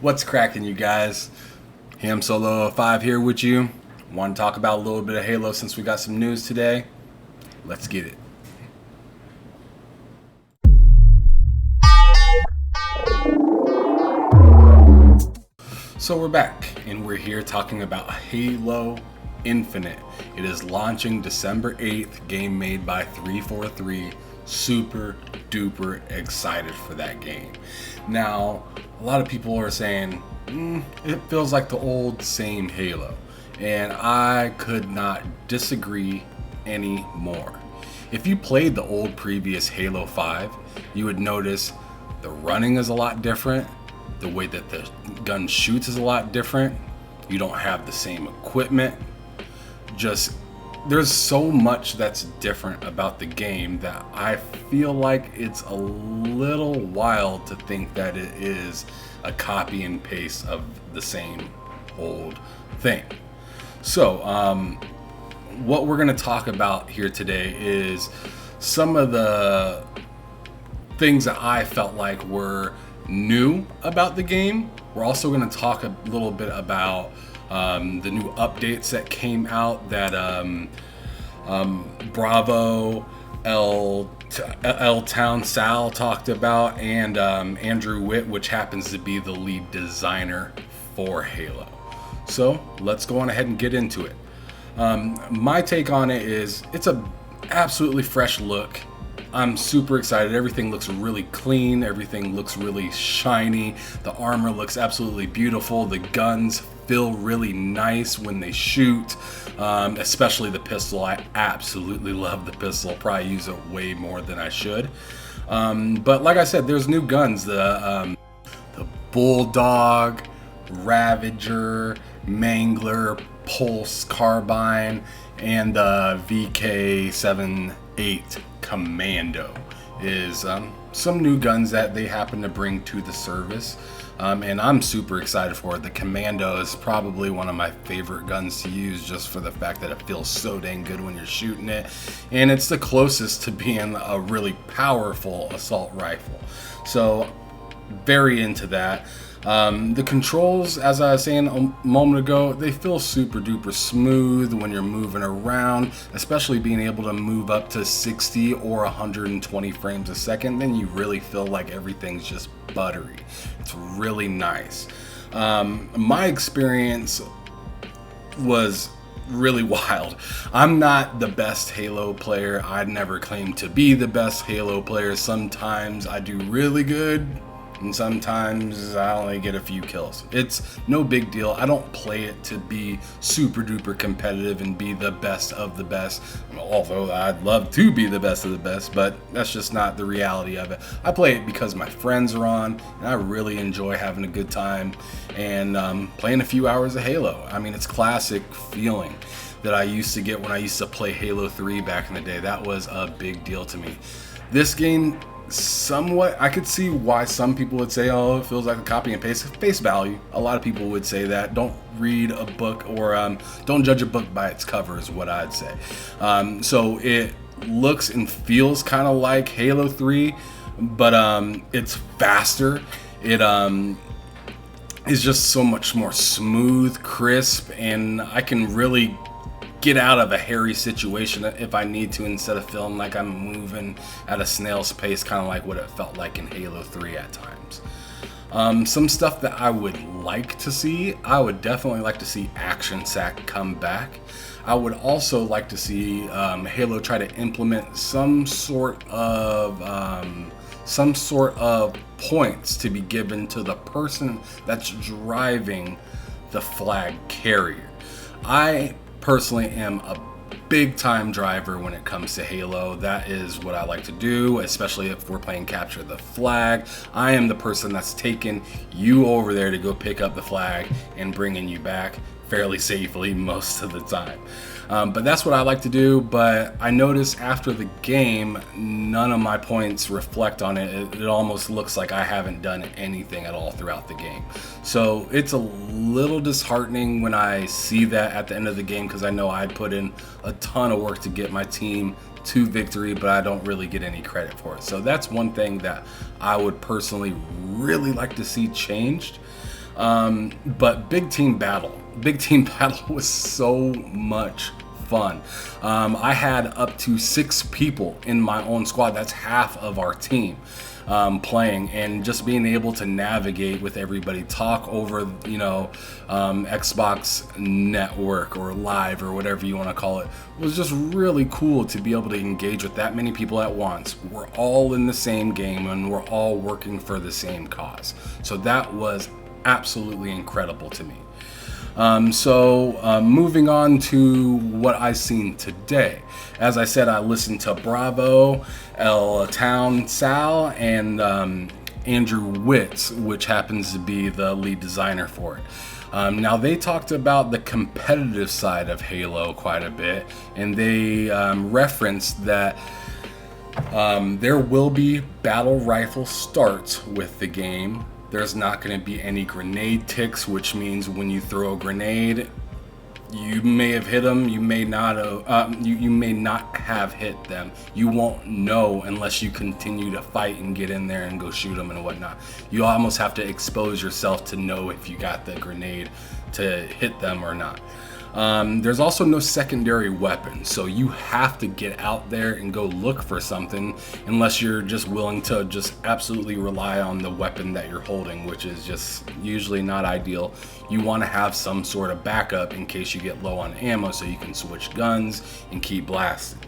What's cracking, you guys? Ham Solo 5 here with you. Want to talk about a little bit of Halo since we got some news today? Let's get it. So we're back, and we're here talking about Halo Infinite. It is launching December 8th, game made by 343. Super duper excited for that game. Now, a lot of people are saying, it feels like the old same Halo. And I could not disagree anymore. If you played the old previous Halo 5, you would notice the running is a lot different. The way that the gun shoots is a lot different. You don't have the same equipment. There's so much that's different about the game that I feel like it's a little wild to think that it is a copy and paste of the same old thing. So, what we're going to talk about here today is some of the things that I felt like were new about the game. We're also going to talk a little bit about the new updates that came out that Bravo, L Town Sal talked about, and Andrew Witt, which happens to be the lead designer for Halo. So let's go on ahead and get into it. My take on it is it's a absolutely fresh look. I'm super excited. Everything looks really clean. Everything looks really shiny. The armor looks absolutely beautiful. The guns feel really nice when they shoot, especially the pistol. I absolutely love the pistol. Probably use it way more than I should. But like I said, there's new guns. The Bulldog, Ravager, Mangler, Pulse Carbine, and the VK78 Commando is some new guns that they happen to bring to the service, and I'm super excited for it. The Commando is probably one of my favorite guns to use, just for the fact that it feels so dang good when you're shooting it, and it's the closest to being a really powerful assault rifle. So very into that. The controls, as I was saying a moment ago, they feel super duper smooth when you're moving around, especially being able to move up to 60 or 120 frames a second. Then you really feel like everything's just buttery. It's really nice. My experience was really wild. I'm not the best Halo player. I'd never claimed to be the best Halo player. Sometimes I do really good, and sometimes I only get a few kills. It's no big deal. I don't play it to be super duper competitive and be the best of the best, although I'd love to be the best of the best, but that's just not the reality of it. I play it because my friends are on, and I really enjoy having a good time and playing a few hours of Halo. I mean, it's classic feeling that I used to get when I used to play Halo 3 back in the day. That was a big deal to me. This game, somewhat, I could see why some people would say, oh, it feels like a copy and paste. Face value, a lot of people would say that. Don't read a book, or don't judge a book by its cover, is what I'd say. So it looks and feels kind of like Halo 3, but it's faster. It is just so much more smooth, crisp, and I can really get out of a hairy situation if I need to, instead of feeling like I'm moving at a snail's pace, kind of like what it felt like in Halo 3 at times. Some stuff that I would like to see, I would definitely like to see Action Sack come back. I would also like to see Halo try to implement some sort of points to be given to the person that's driving the flag carrier. I personally am a big time driver when it comes to Halo. That is what I like to do, especially if we're playing capture the flag. I am the person that's taking you over there to go pick up the flag and bringing you back fairly safely most of the time. But that's what I like to do. But I noticed after the game, none of my points reflect on it. It almost looks like I haven't done anything at all throughout the game. So it's a little disheartening when I see that at the end of the game, because I know I put in a ton of work to get my team to victory, but I don't really get any credit for it. So that's one thing that I would personally really like to see changed. But Big Team Battle was so much fun. I had up to 6 people in my own squad. That's half of our team playing, and just being able to navigate with everybody, talk over, Xbox Network or Live or whatever you want to call it, was just really cool to be able to engage with that many people at once. We're all in the same game and we're all working for the same cause. So that was absolutely incredible to me. Moving on to what I've seen today. As I said, I listened to Bravo, El Town Sal, and Andrew Witz, which happens to be the lead designer for it. Now, they talked about the competitive side of Halo quite a bit, and they referenced that there will be battle rifle starts with the game. There's not going to be any grenade ticks, which means when you throw a grenade, you may have hit them, you may not have, you may not have hit them. You won't know unless you continue to fight and get in there and go shoot them and whatnot. You almost have to expose yourself to know if you got the grenade to hit them or not. There's also no secondary weapon, so you have to get out there and go look for something unless you're just willing to just absolutely rely on the weapon that you're holding, which is just usually not ideal. You want to have some sort of backup in case you get low on ammo so you can switch guns and keep blasting.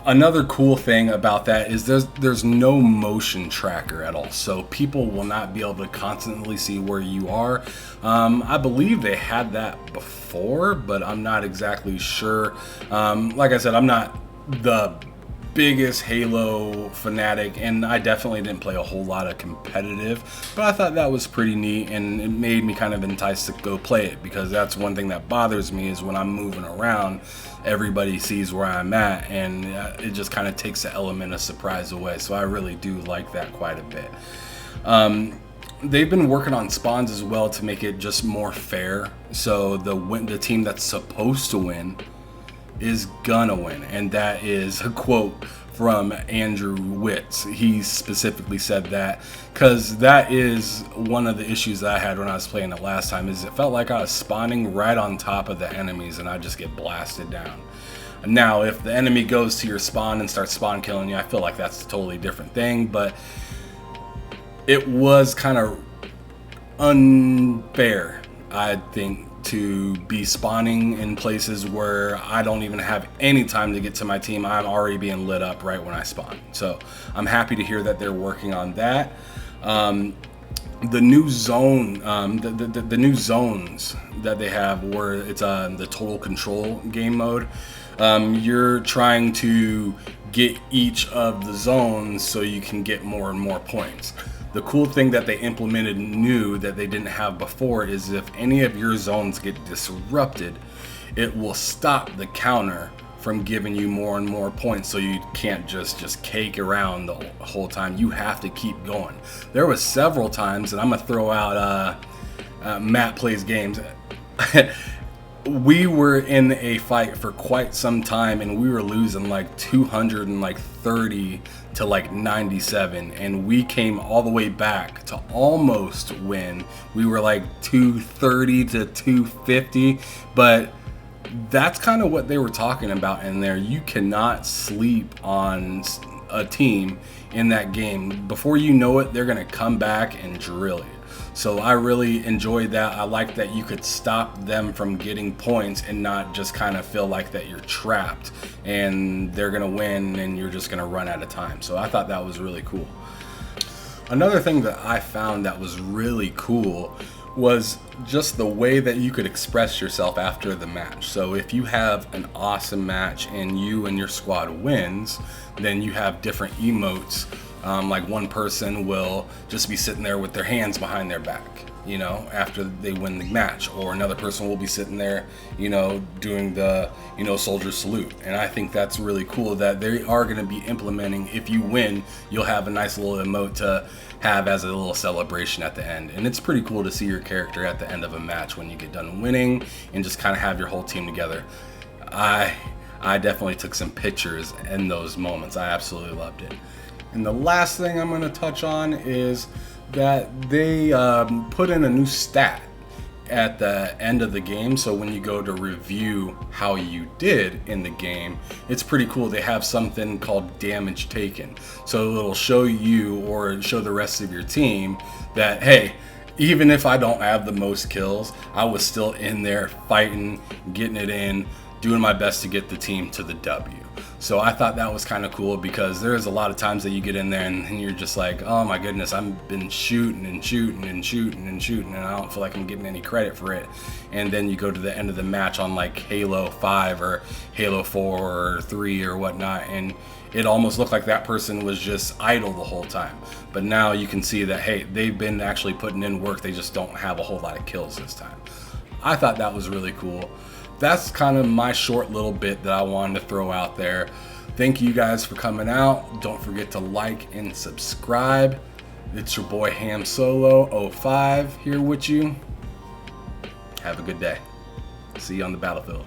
Another cool thing about that is there's no motion tracker at all, so people will not be able to constantly see where you are. I believe they had that before, but I'm not exactly sure. Like I said, I'm not the biggest Halo fanatic, and I definitely didn't play a whole lot of competitive, but I thought that was pretty neat, and it made me kind of enticed to go play it, because that's one thing that bothers me is when I'm moving around, everybody sees where I'm at, and it just kind of takes the element of surprise away. So I really do like that quite a bit. They've been working on spawns as well to make it just more fair, so the team that's supposed to win is gonna win, and that is a quote from Andrew Witz. He specifically said that because that is one of the issues that I had when I was playing it last time, is it felt like I was spawning right on top of the enemies and I just get blasted down. Now, if the enemy goes to your spawn and starts spawn killing you, I feel like that's a totally different thing, but it was kind of unfair, I think, to be spawning in places where I don't even have any time to get to my team. I'm already being lit up right when I spawn. So I'm happy to hear that they're working on that. The new zone, the new zones that they have, where it's the total control game mode. You're trying to get each of the zones so you can get more and more points. The cool thing that they implemented new that they didn't have before is if any of your zones get disrupted, it will stop the counter from giving you more and more points, so you can't just cake around the whole time. You have to keep going. There was several times, and I'm gonna throw out Matt Plays Games. We were in a fight for quite some time, and we were losing like 230 to like 97, and we came all the way back to almost win. We were like 230 to 250, but that's kind of what they were talking about in there. You cannot sleep on a team in that game. Before you know it, they're gonna come back and drill you. So I really enjoyed that. I like that you could stop them from getting points and not just kind of feel like that you're trapped and they're gonna win and you're just gonna run out of time. So I thought that was really cool. Another thing that I found that was really cool was just the way that you could express yourself after the match. So if you have an awesome match and you and your squad wins, then you have different emotes. Like one person will just be sitting there with their hands behind their back, after they win the match, or another person will be sitting there, doing the, soldier salute. And I think that's really cool that they are going to be implementing, if you win, you'll have a nice little emote to have as a little celebration at the end. And it's pretty cool to see your character at the end of a match when you get done winning and just kind of have your whole team together. I definitely took some pictures in those moments. I absolutely loved it. And the last thing I'm going to touch on is that they put in a new stat at the end of the game. So when you go to review how you did in the game, it's pretty cool. They have something called damage taken. So it'll show you or show the rest of your team that, hey, even if I don't have the most kills, I was still in there fighting, getting it in, doing my best to get the team to the W. So I thought that was kind of cool, because there's a lot of times that you get in there and you're just like, oh my goodness, I've been shooting and shooting and shooting and shooting, and I don't feel like I'm getting any credit for it. And then you go to the end of the match on like Halo 5 or Halo 4 or 3 or whatnot, and it almost looked like that person was just idle the whole time. But now you can see that, hey, they've been actually putting in work, they just don't have a whole lot of kills this time. I thought that was really cool. That's kind of my short little bit that I wanted to throw out there. Thank you guys for coming out. Don't forget to like and subscribe. It's your boy Ham Solo 05 here with you. Have a good day. See you on the battlefield.